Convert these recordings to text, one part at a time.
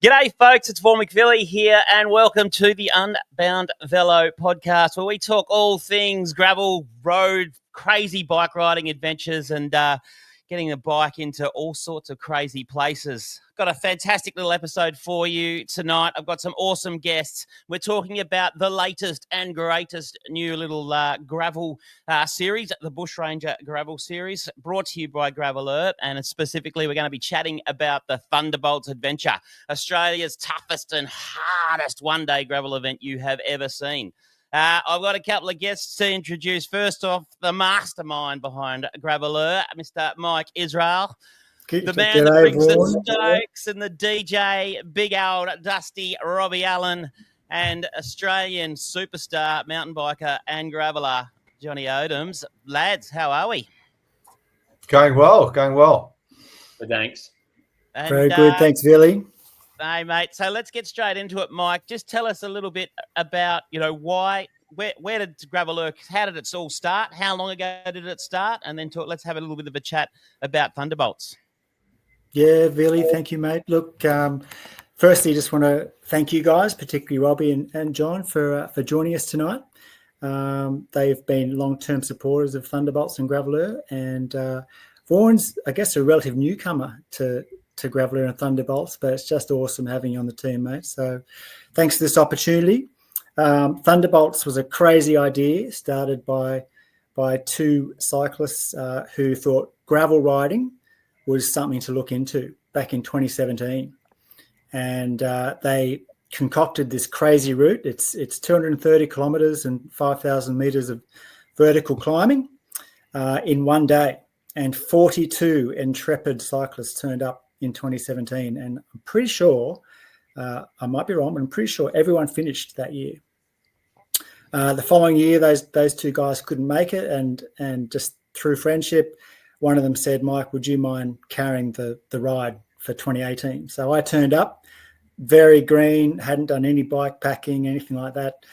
G'day, folks. It's Vaughan McVilly here, and welcome to the Unbound Velo Podcast, where we talk all things gravel, road, crazy bike riding adventures, and getting the bike into all sorts of crazy places. Got a fantastic little episode for you tonight. I've got some awesome guests. We're talking about the latest and greatest new little gravel series, the Bushranger Gravel Series, brought to you by Graveluer. And specifically, we're going to be chatting about the Thunderbolts Adventure, Australia's toughest and hardest one-day gravel event you have ever seen. I've got a couple of guests to introduce. First off, the mastermind behind Graveluer, Mr. Mike Israel. The man that brings the stokes and the DJ, big old dusty Robbie Allen, and Australian superstar mountain biker and graveler, Johnny Odams. Lads, how are we? Going well. Thanks. And, very good. Thanks, Billy. Hey, mate. So let's get straight into it, Mike. Just tell us a little bit about, where did Graveluer, how did it all start? How long ago did it start? And then let's have a little bit of a chat about Thunderbolts. Yeah, Billy, thank you, mate. Look, firstly, just want to thank you guys, particularly Robbie and John, for joining us tonight. They've been long-term supporters of Thunderbolts and Graveluer, and Vaughan's, I guess, a relative newcomer to Graveluer and Thunderbolts, but it's just awesome having you on the team, mate. So thanks for this opportunity. Thunderbolts was a crazy idea started by two cyclists who thought gravel riding was something to look into back in 2017. And they concocted this crazy route. It's 230 kilometres and 5,000 metres of vertical climbing in one day. And 42 intrepid cyclists turned up in 2017. And I'm pretty sure, I might be wrong, but I'm pretty sure everyone finished that year. The following year, those two guys couldn't make it. And just through friendship, one of them said, Mike, would you mind carrying the ride for 2018? So I turned up, very green, hadn't done any bike packing, anything like that.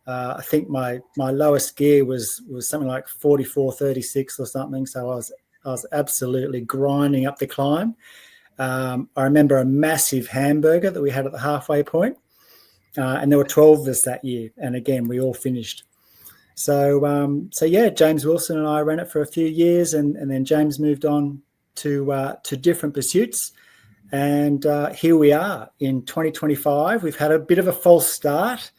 I think my lowest gear was something like 44.36 or something. So I was absolutely grinding up the climb. I remember a massive hamburger that we had at the halfway point, and there were 12 of us that year. And again, we all finished. So yeah, James Wilson and I ran it for a few years, and then James moved on to different pursuits. And here we are in 2025. We've had a bit of a false start.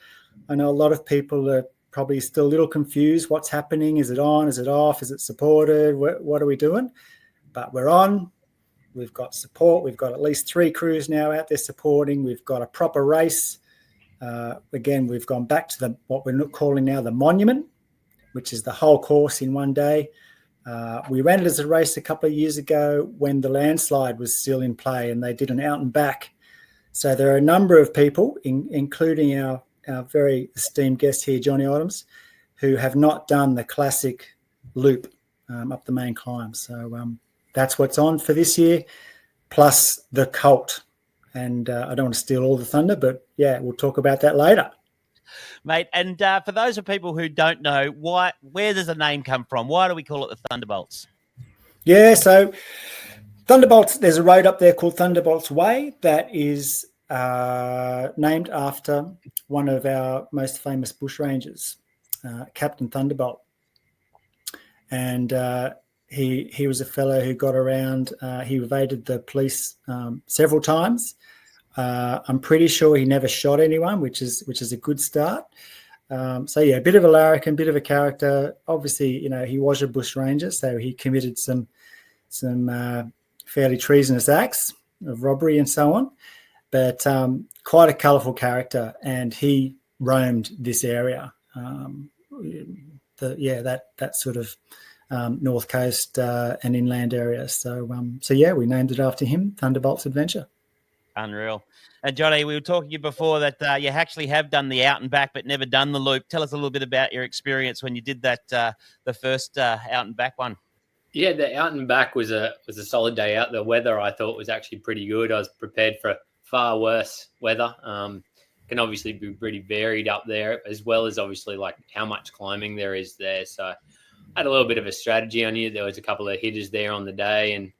I know a lot of people are probably still a little confused. What's happening? Is it on? Is it off? Is it supported? What are we doing? But we're on. We've got support. We've got at least 3 crews now out there supporting. We've got a proper race. Again, we've gone back to what we're calling now the monument, which is the whole course in one day. We ran it as a race a couple of years ago when the landslide was still in play, and they did an out and back. So there are a number of people, including our very esteemed guest here, Johnny Odams, who have not done the classic loop up the main climb. So that's what's on for this year, plus the cult. And I don't want to steal all the thunder, but yeah, we'll talk about that later. Mate, and for those of people who don't know, where does the name come from? Why do we call it the Thunderbolts? Yeah, so Thunderbolts, there's a road up there called Thunderbolts Way that is named after one of our most famous bushrangers, Captain Thunderbolt. And he was a fellow who got around. He evaded the police several times. I'm pretty sure he never shot anyone, which is a good start. So yeah, a bit of a larrikin, bit of a character. Obviously, he was a bushranger, so he committed some fairly treasonous acts of robbery and so on. But quite a colourful character, and he roamed this area. That sort of North Coast and inland area. So yeah, we named it after him, Thunderbolts Adventure. Unreal. And Johnny, we were talking to you before that you actually have done the out and back, but never done the loop. Tell us a little bit about your experience when you did that, the first out and back one. Yeah, the out and back was a solid day out. The weather I thought was actually pretty good. I was prepared for far worse weather. Can obviously be pretty varied up there, as well as obviously like how much climbing there is there. So I had a little bit of a strategy. I knew there was a couple of hitters there on the day, and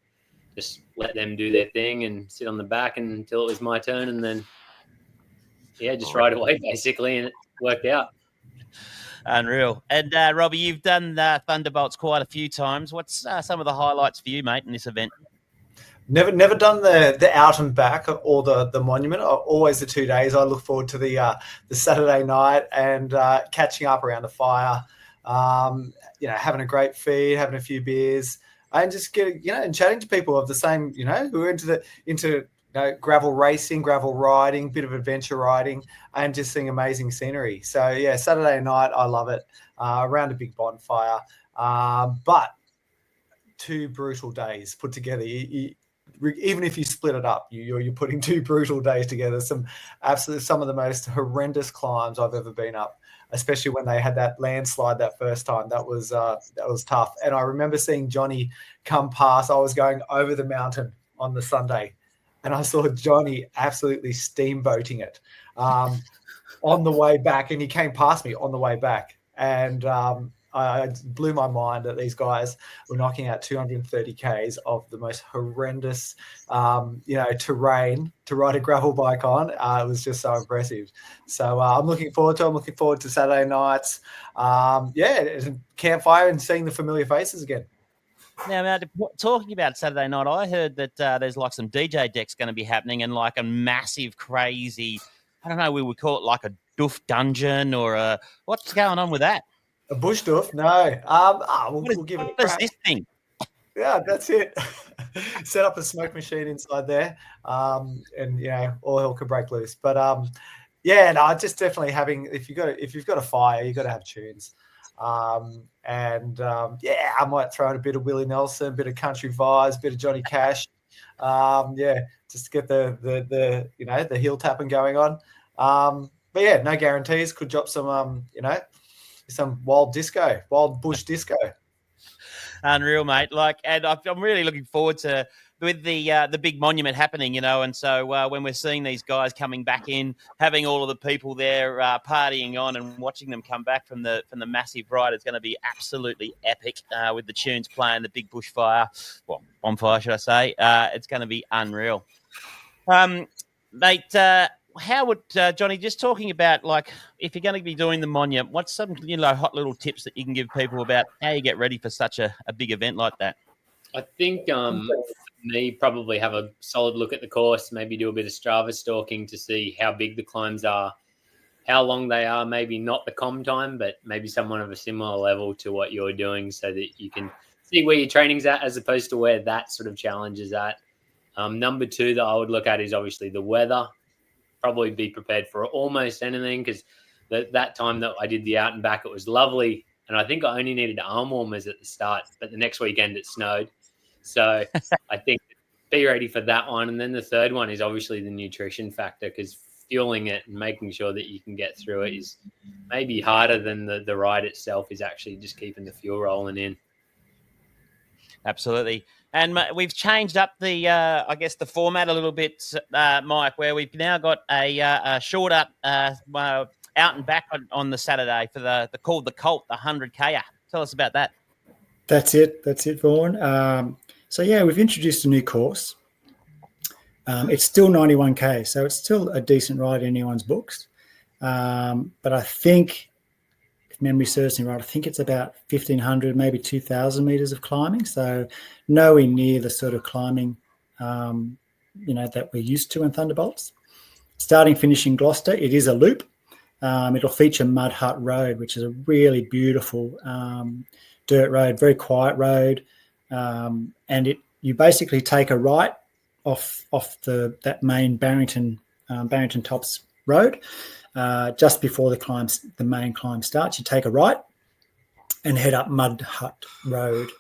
just let them do their thing and sit on the back until it was my turn, and then just ride away basically, and it worked out. Unreal. And Robbie, you've done Thunderbolts quite a few times. What's some of the highlights for you, mate, in this event? Never done the out and back or the monument. Always the 2 days. I look forward to the Saturday night and catching up around the fire. Having a great feed, having a few beers, and just getting and chatting to people of the same who are into gravel racing, gravel riding, bit of adventure riding, and just seeing amazing scenery. So yeah, Saturday night, I love it. Around a big bonfire, but 2 brutal days put together. Even if you split it up, you're putting 2 brutal days together. Some of the most horrendous climbs I've ever been up, especially when they had that landslide that first time. That was tough. And I remember seeing Johnny come past. I was going over the mountain on the Sunday, and I saw Johnny absolutely steamboating it on the way back, and he came past me on the way back, and I blew my mind that these guys were knocking out 230 Ks of the most horrendous, terrain to ride a gravel bike on. It was just so impressive. So I'm looking forward to Saturday nights. Campfire and seeing the familiar faces again. Now, talking about Saturday night, I heard that there's like some DJ decks going to be happening and like a massive, crazy, I don't know, we would call it like a doof dungeon or what's going on with that? A bush doof? No. We'll give it a crack. What is this thing? Yeah, that's it. Set up a smoke machine inside there, and all hell could break loose. But just definitely having if you've got a fire, you've got to have tunes. I might throw in a bit of Willie Nelson, a bit of country vibes, a bit of Johnny Cash. Just to get the heel tapping going on. No guarantees. Could drop some some wild bush disco. Unreal, mate. And I'm really looking forward to with the big monument happening, and so when we're seeing these guys coming back in, having all of the people there partying on and watching them come back from the massive ride, it's going to be absolutely epic with the tunes playing, the big bonfire, should I say? It's going to be unreal, mate. How would Johnny, just talking about if you're going to be doing the monument, what's some hot little tips that you can give people about how you get ready for such a big event like that? I think me probably have a solid look at the course, maybe do a bit of Strava stalking to see how big the climbs are, how long they are, maybe not the com time, but maybe someone of a similar level to what you're doing so that you can see where your training's at as opposed to where that sort of challenge is at. Number 2 that I would look at is obviously the weather. Probably be prepared for almost anything because that time that I did the out and back, it was lovely. And I think I only needed arm warmers at the start, but the next weekend it snowed. So I think be ready for that one. And then the third one is obviously the nutrition factor because fueling it and making sure that you can get through it is maybe harder than the ride itself is actually just keeping the fuel rolling in. Absolutely. And we've changed up the format a little bit, Mike, where we've now got a shorter out and back on the Saturday for the called the Colt, the 100K. Tell us about that. That's it, Vaughan. We've introduced a new course. It's still 91K, so it's still a decent ride in anyone's books. But I think, if memory serves me right, I think it's about 1,500, maybe 2,000 meters of climbing. So nowhere near the sort of climbing, that we're used to in Thunderbolts. Starting, finishing Gloucester, it is a loop. It'll feature Mud Hut Road, which is a really beautiful dirt road, very quiet road. And you basically take a right off that main Barrington Tops Road. Just before the main climb starts, you take a right and head up Mud Hut Road,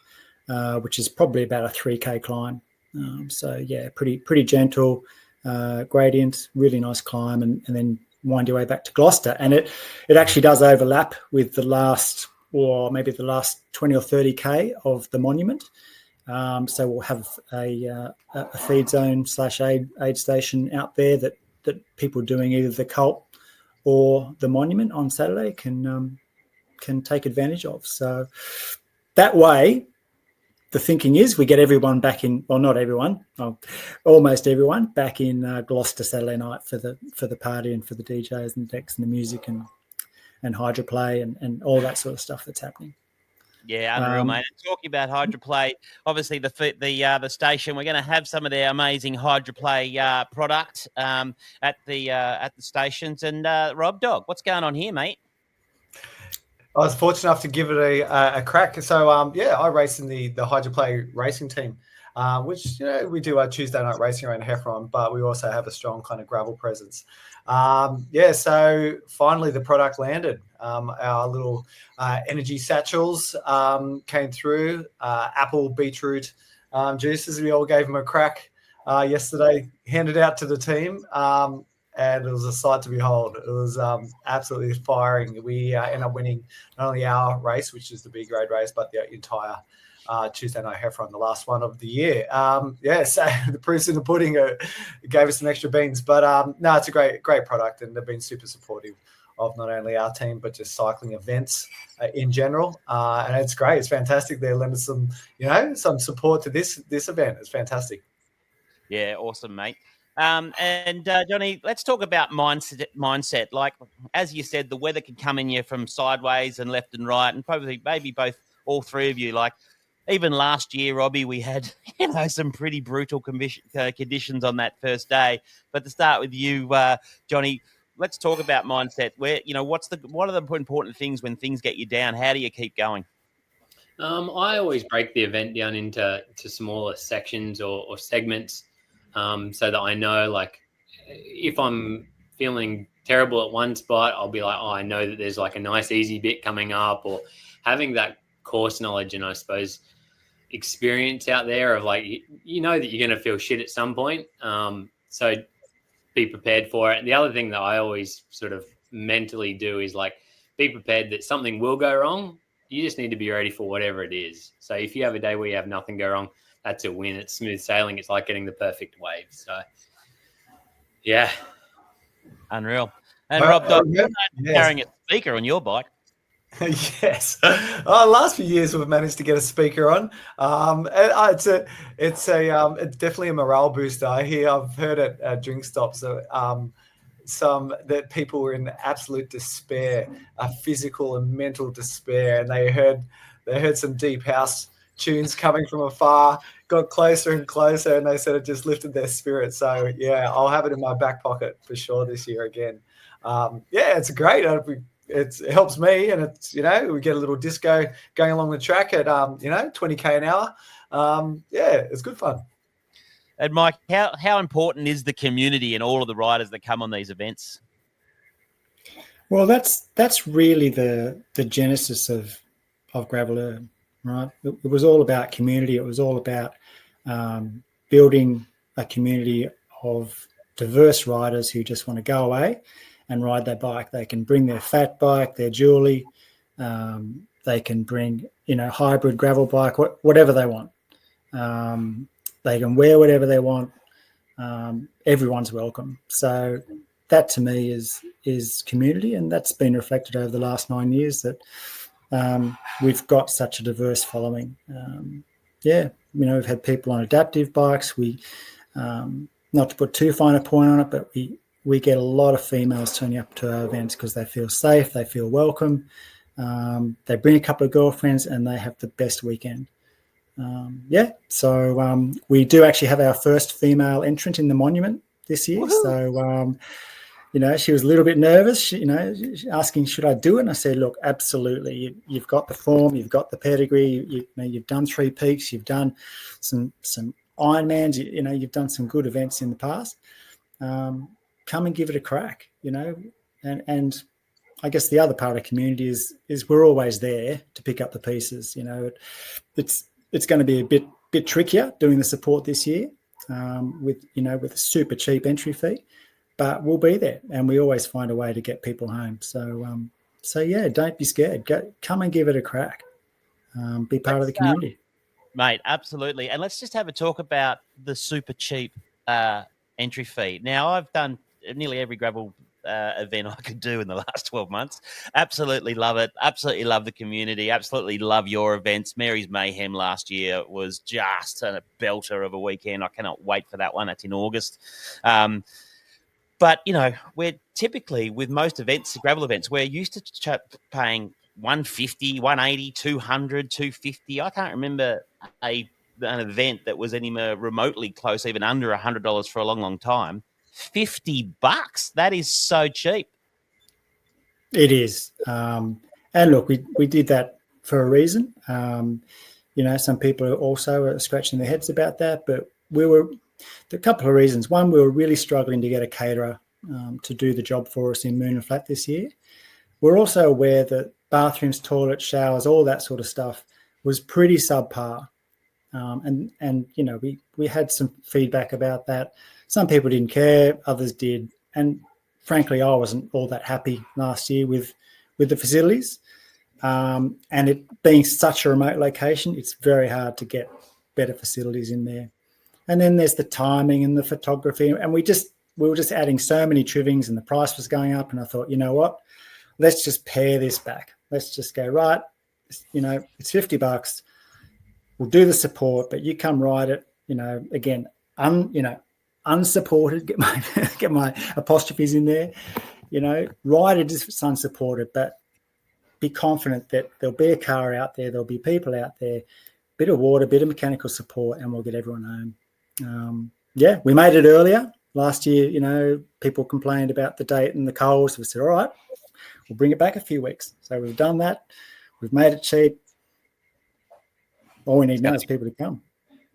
which is probably about a 3K climb. Pretty gentle gradient, really nice climb, and then wind your way back to Gloucester. And it actually does overlap with the last 20 or 30K of the monument. So we'll have a feed zone / aid station out there that people doing either the Cult or the monument on Saturday can take advantage of. So that way, the thinking is we get everyone back in, well, not everyone, almost everyone back in Gloucester Saturday night for the party and for the DJs and decks and the music and Hydraplay and all that sort of stuff that's happening. Yeah, unreal, mate. And talking about Hydraplay, obviously the station, we're going to have some of their amazing Hydraplay product at the stations. And Rob Dog, what's going on here, mate? I was fortunate enough to give it a crack. So, I race in the Hydraplay racing team, which, we do our Tuesday night racing around Heffron, but we also have a strong kind of gravel presence. So finally the product landed. Our little energy satchels came through, apple, beetroot juices. We all gave them a crack yesterday, handed out to the team. And it was a sight to behold. It was absolutely firing. We ended up winning not only our race, which is the B grade race, but the entire Tuesday night Heffron, the last one of the year. So the proof's in the pudding. It gave us some extra beans. But no, it's a great product, and they've been super supportive of not only our team, but just cycling events in general. And it's great. It's fantastic. They're lending some support to this event. It's fantastic. Yeah, awesome, mate. And Johnny, let's talk about mindset. Like, as you said, the weather can come in you from sideways and left and right, and probably maybe all three of you. Like, even last year, Robbie, we had some pretty brutal conditions on that first day. But to start with you, Johnny, let's talk about mindset. Where what are the important things when things get you down? How do you keep going? I always break the event down into smaller sections or segments. So that I know, like, if I'm feeling terrible at one spot, I'll be like, I know that there's like a nice easy bit coming up, or having that course knowledge and I suppose experience out there of like, that you're going to feel shit at some point. So be prepared for it. And the other thing that I always sort of mentally do is like, be prepared that something will go wrong. You just need to be ready for whatever it is. So if you have a day where you have nothing go wrong, that's a win. It's smooth sailing. It's like getting the perfect wave. So, yeah. Unreal. And Rob, you're carrying a speaker on your bike. Yes. Last few years we've managed to get a speaker on. It's definitely a morale booster. I've heard at drink stops that people were in absolute despair, physical and mental despair, and they heard some deep house tunes coming from afar, got closer and closer, and they said it just lifted their spirits. So yeah, I'll have it in my back pocket for sure this year again. It's great. It helps me, and it's we get a little disco going along the track at 20k an hour. It's good fun. And Mike, how important is the community and all of the riders that come on these events? Well, that's really the genesis of Graveluer. Right. It was all about community. It was all about building a community of diverse riders who just want to go away and ride their bike. They can bring their fat bike, their dually. They can bring, hybrid gravel bike, whatever they want. They can wear whatever they want. Everyone's welcome. So that to me is community, and that's been reflected over the last 9 years that we've got such a diverse following. We've had people on adaptive bikes. We, not to put too fine a point on it, but we get a lot of females turning up to our events because they feel safe, they feel welcome. They bring a couple of girlfriends and they have the best weekend. So we do actually have our first female entrant in the monument this year. Woo-hoo. So, she was a little bit nervous, asking, should I do it? And I said, look, absolutely. You've got the form, you've got the pedigree, you've done 3 peaks, you've done some Ironmans, you've done some good events in the past. Come and give it a crack, and I guess the other part of the community is we're always there to pick up the pieces. It's going to be a bit trickier doing the support this year with a super cheap entry fee. But we'll be there, and we always find a way to get people home. So don't be scared. Come and give it a crack. Be part of the community. Mate, absolutely. And let's just have a talk about the super cheap entry fee. Now, I've done nearly every gravel event I could do in the last 12 months. Absolutely love it. Absolutely love the community. Absolutely love your events. Mary's Mayhem last year was just a belter of a weekend. I cannot wait for that one. It's in August. But, we're typically, with most events, gravel events, we're used to paying 150, 180, 200, 250. I can't remember an event that was anywhere remotely close, even under $100 for a long, long time. $50. That is so cheap. It is. And look, we did that for a reason. Some people also are scratching their heads about that, but a couple of reasons. One, we were really struggling to get a caterer to do the job for us in Moon and Flat this year. We're also aware that bathrooms, toilets, showers, all that sort of stuff was pretty subpar. We had some feedback about that. Some people didn't care, others did. And frankly, I wasn't all that happy last year with the facilities. And it being such a remote location, it's very hard to get better facilities in there. And then there's the timing and the photography. And we were just adding so many trivings and the price was going up. And I thought, you know what? Let's just pare this back. Let's just go, right, it's $50. We'll do the support, but you come ride it, again, unsupported, get my apostrophes in there, ride it if it's unsupported, but be confident that there'll be a car out there, there'll be people out there, bit of water, bit of mechanical support, and we'll get everyone home. We made it earlier. Last year, people complained about the date and the cold, so we said, all right, we'll bring it back a few weeks. So we've done that. We've made it cheap. All we need now is people to come.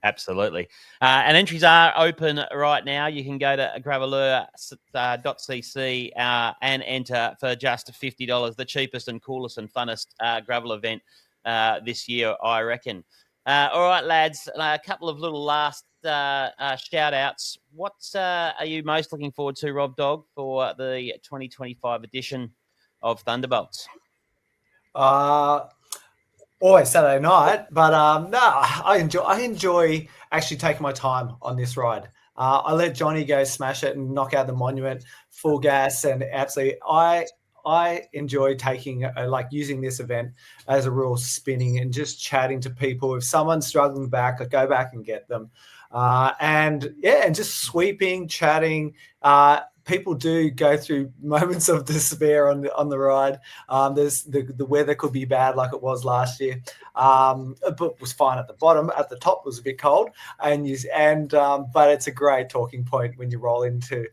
Absolutely. And entries are open right now. You can go to graveluer.cc and enter for just $50, the cheapest and coolest and funnest gravel event this year, I reckon. All right, lads, a couple of little last shout-outs. What are you most looking forward to, Rob Dog, for the 2025 edition of Thunderbolts? Always Saturday night, but I enjoy actually taking my time on this ride. I let Johnny go smash it and knock out the monument full gas, and absolutely, I enjoy taking using this event as a real spinning and just chatting to people. If someone's struggling back, I go back and get them, and just sweeping, chatting. People do go through moments of despair on the ride. There's the weather could be bad like it was last year, but it was fine at the bottom. At the top it was a bit cold, but it's a great talking point when you roll into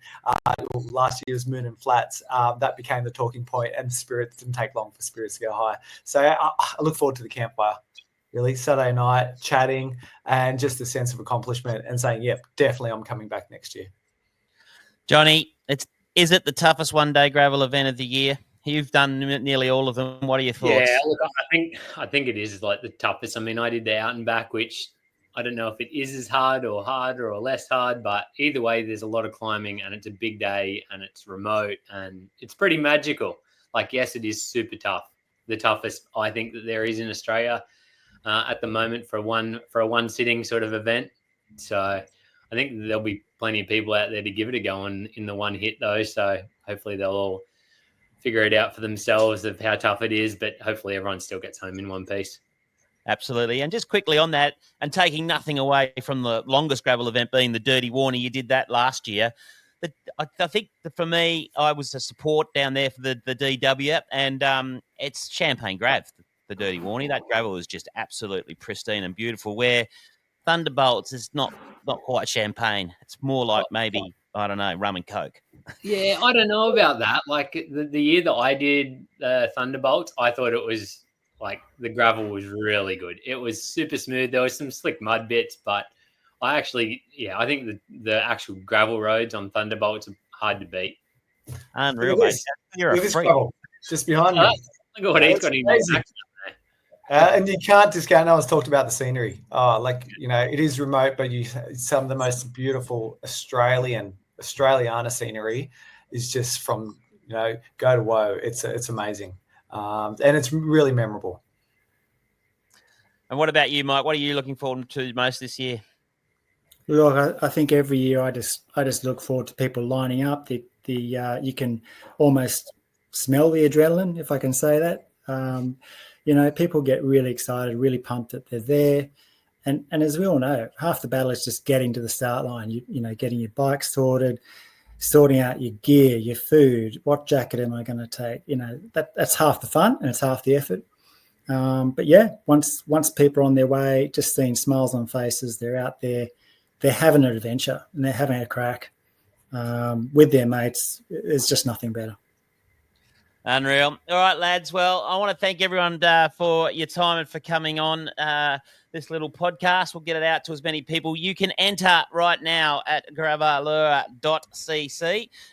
last year's Moon and Flats. That became the talking point, and spirits didn't take long for spirits to go high. So I look forward to the campfire. Really, Saturday night chatting and just a sense of accomplishment and saying, "Yep, definitely, I'm coming back next year." Johnny, is it the toughest one-day gravel event of the year? You've done nearly all of them. What are your thoughts? Yeah, look, I think it is the toughest. I mean, I did the out and back, which I don't know if it is as hard or harder or less hard, but either way, there's a lot of climbing and it's a big day and it's remote and it's pretty magical. Yes, it is super tough. The toughest I think that there is in Australia at the moment for a one sitting sort of event. So I think there'll be plenty of people out there to give it a go in the one hit though. So hopefully they'll all figure it out for themselves of how tough it is, but hopefully everyone still gets home in one piece. Absolutely. And just quickly on that, and taking nothing away from the longest gravel event being the Dirty Warnie, you did that last year. But I think that for me, I was a support down there for the DW, and it's Champagne Grav, the Dirty Warnie. That gravel is just absolutely pristine and beautiful, where Thunderbolts is not quite champagne. It's more like maybe, I don't know, rum and Coke. Yeah, I don't know about that. The year that I did Thunderbolts, I thought it was the gravel was really good. It was super smooth. There was some slick mud bits, but I think the actual gravel roads on Thunderbolts are hard to beat. Unreal, mate. You're a freak. Just behind me. Look at what he's got in his back. And you can't discount. No one's talked about the scenery. It is remote, but some of the most beautiful Australiana scenery is just from go to woe. It's amazing, and it's really memorable. And what about you, Mike? What are you looking forward to most this year? Look, I think every year I just look forward to people lining up, the you can almost smell the adrenaline, if I can say that. People get really excited, really pumped that they're there. And as we all know, half the battle is just getting to the start line, getting your bike sorted, sorting out your gear, your food, what jacket am I going to take? That's half the fun and it's half the effort. But yeah, once people are on their way, just seeing smiles on faces, they're out there, they're having an adventure and they're having a crack with their mates. There's just nothing better. Unreal. All right, lads. Well, I want to thank everyone for your time and for coming on this little podcast. We'll get it out to as many people. You can enter right now at graveluer.cc.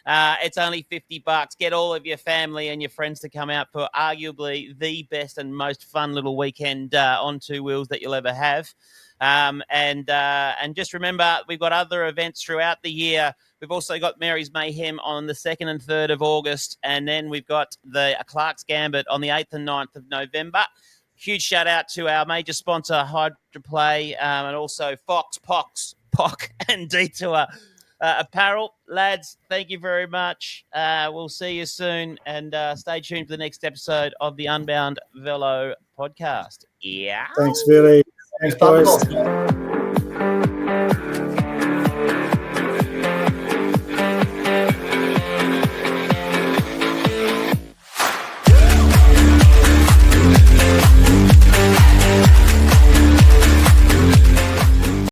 It's only $50. Get all of your family and your friends to come out for arguably the best and most fun little weekend on two wheels that you'll ever have. And just remember, we've got other events throughout the year. We've also got Mary's Mayhem on the 2nd and 3rd of August, and then we've got the Clark's Gambit on the 8th and 9th of November. Huge shout out to our major sponsor, Hydraplay, and also Fox, POC, and Detour Apparel. Lads, thank you very much. We'll see you soon, and stay tuned for the next episode of the Unbound Velo Podcast. Yeah. Thanks, Billy. Thanks, boys.